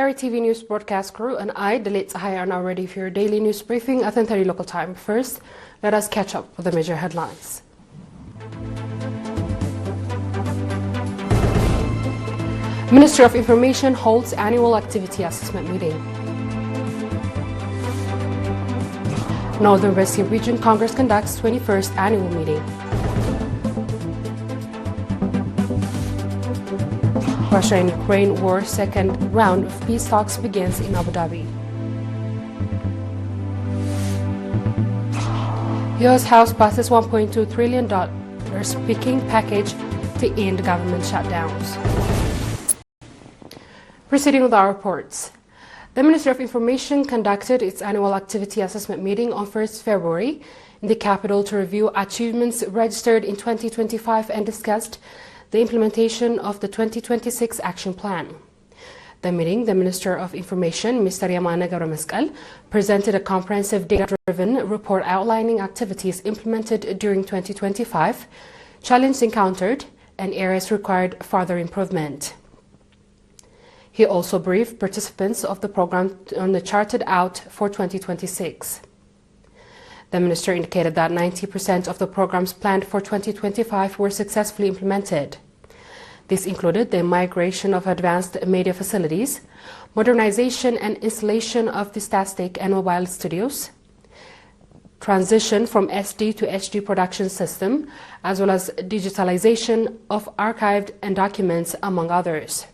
ERi-TV news broadcast crew and I, Dalit Sahaya, are now ready for your daily news briefing at 10:30 local time. First, let us catch up with the major headlines. Ministry of Information holds annual activity assessment meeting. Northern Red Sea Region Congress conducts 21st annual meeting. Russia and Ukraine war second round of peace talks begins in Abu Dhabi. US House passes $1.2 trillion speaking package to end government shutdowns. Proceeding with our reports. The Ministry of Information conducted its annual activity assessment meeting on 1st February in the capital to review achievements registered in 2025 and discussed the implementation of the 2026 Action Plan. The meeting, the Minister of Information, Mr. Yamana Garameskal, presented a comprehensive data-driven report outlining activities implemented during 2025, challenges encountered, and areas required further improvement. He also briefed participants of the program on the charted out for 2026. The Minister indicated that 90% of the programs planned for 2025 were successfully implemented. This included the migration of advanced media facilities, modernization and installation of the static and mobile studios, transition from SD to HD production system, as well as digitalization of archived and documents, among others.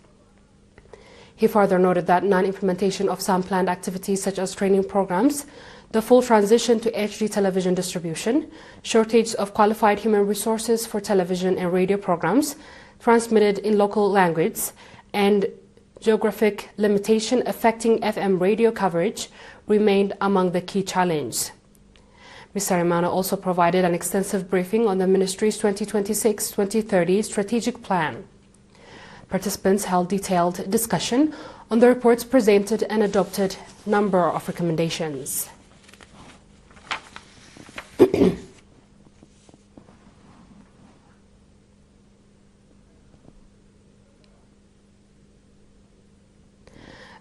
He further noted that non-implementation of some planned activities such as training programs, the full transition to HD television distribution, shortage of qualified human resources for television and radio programs transmitted in local language, and geographic limitation affecting FM radio coverage remained among the key challenges. Mr. Imana also provided an extensive briefing on the Ministry's 2026-2030 strategic plan. Participants held detailed discussion on the reports presented and adopted a number of recommendations.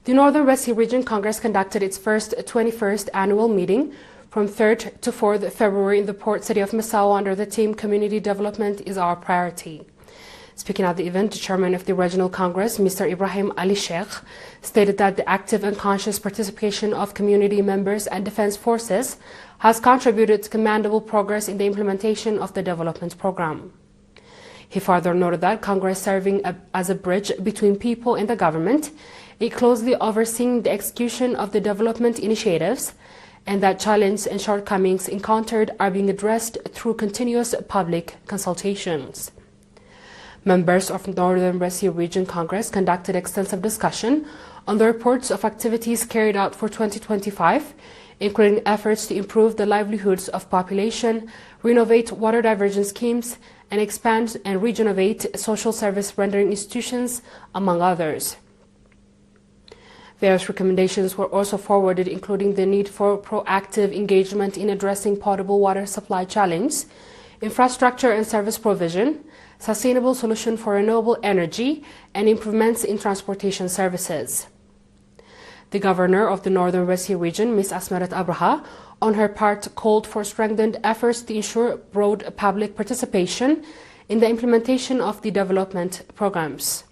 The Northern Red Sea Region Congress conducted its first 21st annual meeting from 3rd to 4th February in the port city of Massawa under the theme Community Development is Our Priority. Speaking at the event, the chairman of the Regional Congress, Mr. Ibrahim Ali Sheikh, stated that the active and conscious participation of community members and defense forces has contributed to commendable progress in the implementation of the development program. He further noted that Congress serving as a bridge between people and the government, it closely overseeing the execution of the development initiatives, and that challenges and shortcomings encountered are being addressed through continuous public consultations. Members of Northern Red Sea Region Congress conducted extensive discussion on the reports of activities carried out for 2025, including efforts to improve the livelihoods of population, renovate water diversion schemes, and expand and regenerate social service rendering institutions, among others. Various recommendations were also forwarded, including the need for proactive engagement in addressing potable water supply challenge, infrastructure and service provision, sustainable solution for renewable energy, and improvements in transportation services. The Governor of the Northern Red Sea Region, Ms. Asmarat Abraha, on her part called for strengthened efforts to ensure broad public participation in the implementation of the development programs.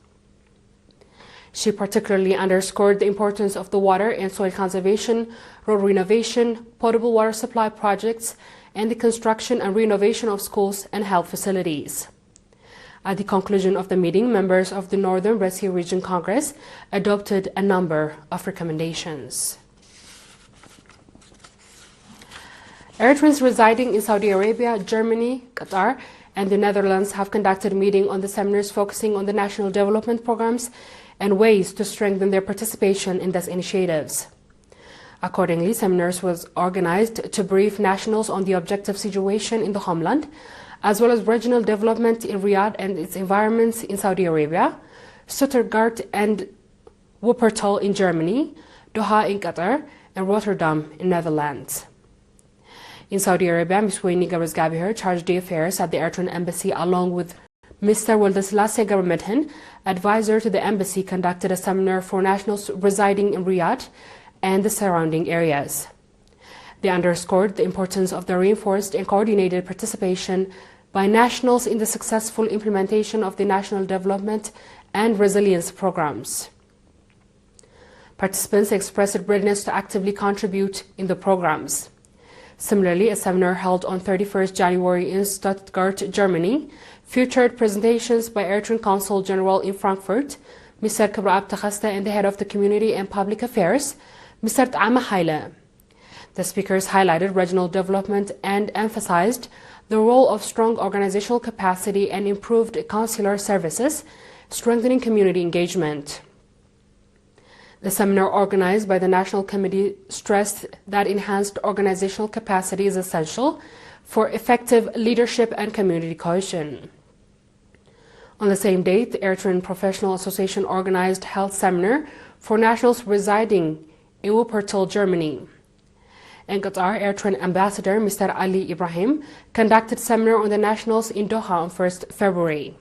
She particularly underscored the importance of the water and soil conservation, road renovation, potable water supply projects, and the construction and renovation of schools and health facilities. At the conclusion of the meeting, members of the Northern Red Sea Region Congress adopted a number of recommendations. Eritreans residing in Saudi Arabia, Germany, Qatar, and the Netherlands have conducted a meeting on the seminars focusing on the national development programs and ways to strengthen their participation in these initiatives. Accordingly, seminars was organized to brief nationals on the objective situation in the homeland, as well as regional development in Riyadh and its environments in Saudi Arabia, Stuttgart and Wuppertal in Germany, Doha in Qatar, and Rotterdam in Netherlands. In Saudi Arabia, Ms. Wayne Gabiher charged the affairs at the Eritrean embassy along with Mr. Wildeslassie Garamedhin, advisor to the embassy, conducted a seminar for nationals residing in Riyadh and the surrounding areas. They underscored the importance of the reinforced and coordinated participation by nationals in the successful implementation of the national development and resilience programs. Participants expressed readiness to actively contribute in the programs. Similarly, a seminar held on 31st January in Stuttgart, Germany, featured presentations by Eritrean Consul General in Frankfurt, Mr. Kibra'ab Takhaste, and the head of the Community and Public Affairs, Mr. Ta'ama Haile. The speakers highlighted regional development and emphasized the role of strong organizational capacity and improved consular services, strengthening community engagement. The seminar organized by the National Committee stressed that enhanced organizational capacity is essential for effective leadership and community cohesion. On the same date, the Eritrean Professional Association organized a health seminar for nationals residing in Wuppertal, Germany. In Qatar, Eritrean Ambassador Mr. Ali Ibrahim conducted a seminar on the nationals in Doha on 1st February.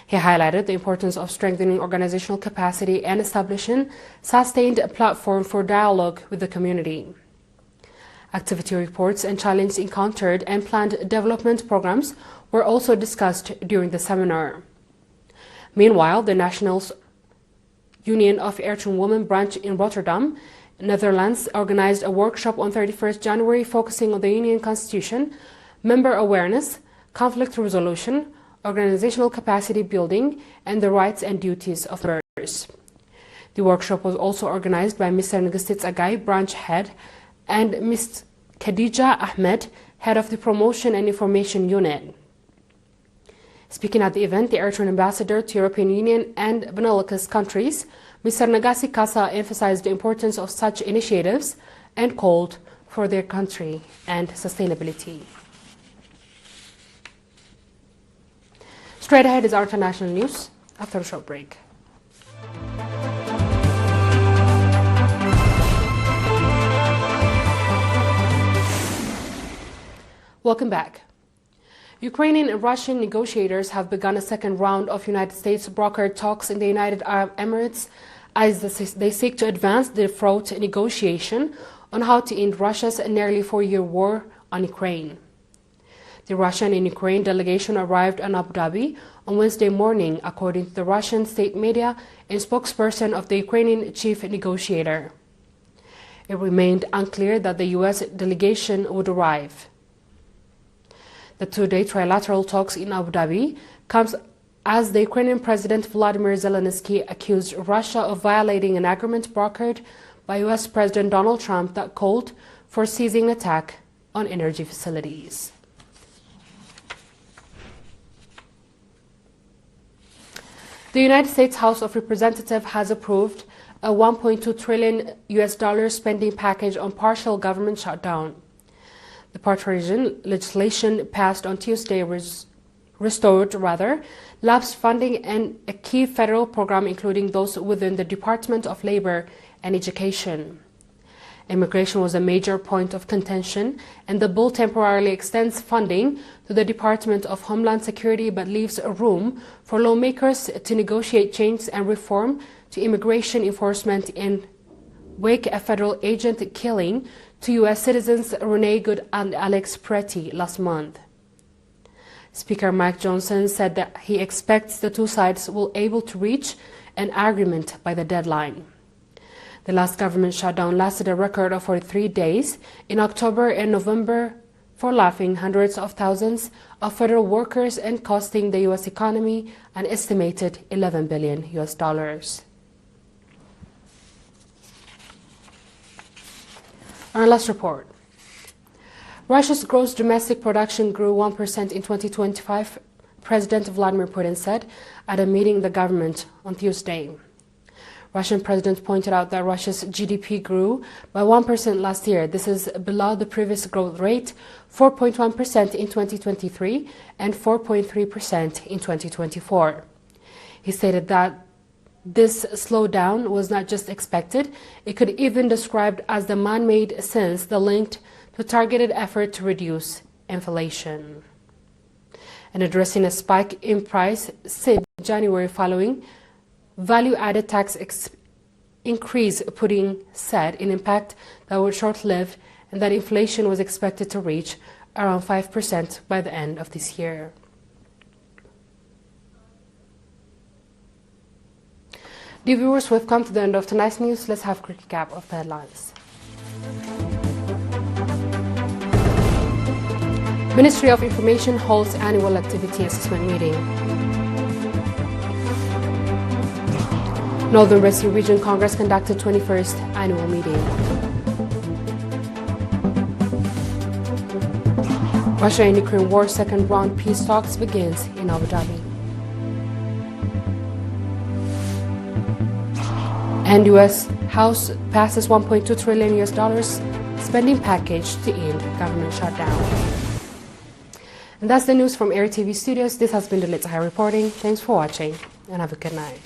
He highlighted the importance of strengthening organizational capacity and establishing sustained platform for dialogue with the community. Activity reports and challenges encountered and planned development programs were also discussed during the seminar. Meanwhile, the Nationals Union of Eritrean Women branch in Rotterdam, Netherlands, organized a workshop on 31st January focusing on the Union Constitution, member awareness, conflict resolution, organizational capacity building, and the rights and duties of members. The workshop was also organized by Mr. Ngustit Agai, branch head, and Ms. Khadija Ahmed, head of the Promotion and Information Unit. Speaking at the event, the Eritrean ambassador to European Union and Benelux countries, Mr. Nagasi Kasa, emphasized the importance of such initiatives and called for their country and sustainability. Straight ahead is our international news after a short break. Welcome back. Ukrainian and Russian negotiators have begun a second round of United States brokered talks in the United Arab Emirates as they seek to advance the fraught negotiation on how to end Russia's nearly 4-year war on Ukraine. The Russian and Ukraine delegation arrived in Abu Dhabi on Wednesday morning, according to the Russian state media and spokesperson of the Ukrainian chief negotiator. It remained unclear that the U.S. delegation would arrive. The two-day trilateral talks in Abu Dhabi comes as the Ukrainian President Vladimir Zelensky accused Russia of violating an agreement brokered by U.S. President Donald Trump that called for ceasing attack on energy facilities. The United States House of Representatives has approved a $1.2 trillion spending package on partial government shutdown. The partisan legislation passed on Tuesday restored lapsed funding and a key federal program, including those within the Department of Labor and Education. Immigration was a major point of contention, and the bill temporarily extends funding to the Department of Homeland Security but leaves room for lawmakers to negotiate changes and reform to immigration enforcement in wake a federal agent killing to U.S. citizens Renee Good and Alex Preti last month. Speaker Mike Johnson said that he expects the two sides will be able to reach an agreement by the deadline. The last government shutdown lasted a record of 43 days in October and November, forlapping hundreds of thousands of federal workers and costing the U.S. economy an estimated $11 billion. Our last report. Russia's gross domestic production grew 1% in 2025, President Vladimir Putin said at a meeting in the government on Tuesday. Russian President pointed out that Russia's GDP grew by 1% last year. This is below the previous growth rate, 4.1% in 2023 and 4.3% in 2024. He stated that this slowdown was not just expected, it could even be described as the man-made since the linked to targeted effort to reduce inflation. and addressing a spike in price since January following value-added tax increase, putting said in impact that was short-lived and that inflation was expected to reach around 5% by the end of this year. Dear viewers, we've come to the end of tonight's news. Let's have a quick recap of the headlines. Ministry of Information holds annual activity assessment meeting. Northern Red Sea Region Congress conducted 21st annual meeting. Russia and Ukraine war second round peace talks begins in Abu Dhabi. And U.S. House passes $1.2 trillion spending package to end government shutdown. And that's the news from ERi-TV studios. This has been the Let's High reporting. Thanks for watching and have a good night.